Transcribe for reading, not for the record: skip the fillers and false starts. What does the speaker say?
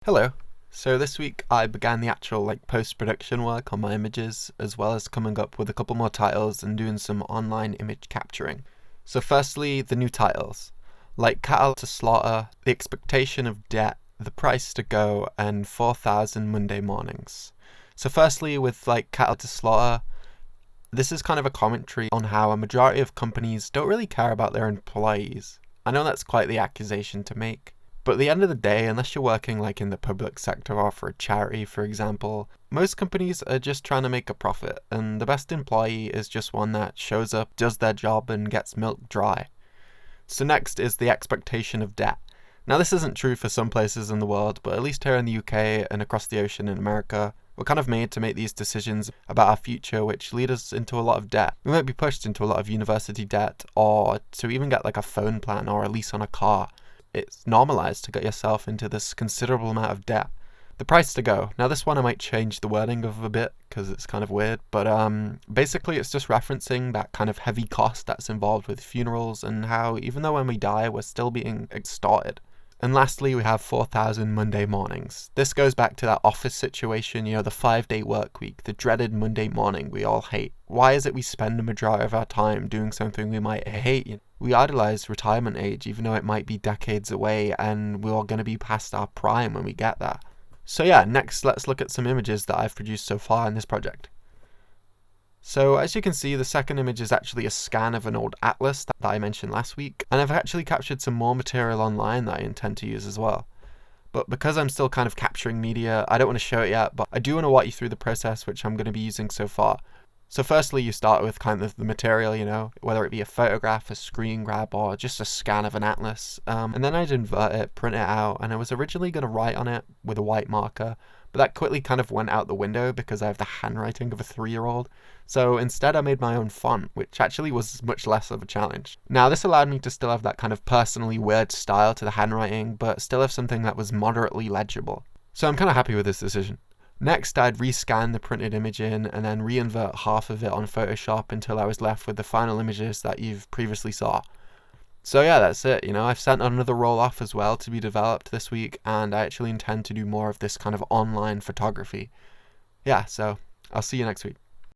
Hello. So this week I began the actual post-production work on my images, as well as coming up with a couple more titles and doing some online image capturing. So firstly, the new titles. Like Cattle to Slaughter, The Expectation of Debt, The Price to Go, and 4,000 Monday Mornings. So firstly, with Cattle to Slaughter, this is kind of a commentary on how a majority of companies don't really care about their employees. I know that's quite the accusation to make. But at the end of the day, unless you're working in the public sector or for a charity, for example, most companies are just trying to make a profit, and the best employee is just one that shows up, does their job, and gets milked dry. So next is the expectation of debt. Now this isn't true for some places in the world, but at least here in the UK and across the ocean in America, we're kind of made to make these decisions about our future which lead us into a lot of debt. We might be pushed into a lot of university debt, or to even get a phone plan or a lease on a car. It's normalized to get yourself into this considerable amount of debt. The price to go. Now this one I might change the wording of a bit because it's kind of weird, but basically it's just referencing that kind of heavy cost that's involved with funerals and how even though when we die we're still being extorted. And lastly, we have 4,000 Monday mornings. This goes back to that office situation, the 5-day work week, the dreaded Monday morning we all hate. Why is it we spend the majority of our time doing something we might hate? We idolize retirement age, even though it might be decades away and we're all going to be past our prime when we get there. So yeah, next let's look at some images that I've produced so far in this project. So as you can see, the second image is actually a scan of an old atlas that I mentioned last week, and I've actually captured some more material online that I intend to use as well. But because I'm still kind of capturing media, I don't want to show it yet, but I do want to walk you through the process which I'm going to be using so far. So firstly, you start with kind of the material, whether it be a photograph, a screen grab, or just a scan of an atlas. And then I'd invert it, print it out, and I was originally going to write on it with a white marker, but that quickly kind of went out the window because I have the handwriting of a 3-year-old. So instead I made my own font, which actually was much less of a challenge. Now this allowed me to still have that kind of personally weird style to the handwriting, but still have something that was moderately legible. So I'm kind of happy with this decision. Next, I'd rescan the printed image in and then reinvert half of it on Photoshop until I was left with the final images that you've previously saw. So yeah, that's it. I've sent another roll off as well to be developed this week, and I actually intend to do more of this kind of online photography. Yeah, so I'll see you next week.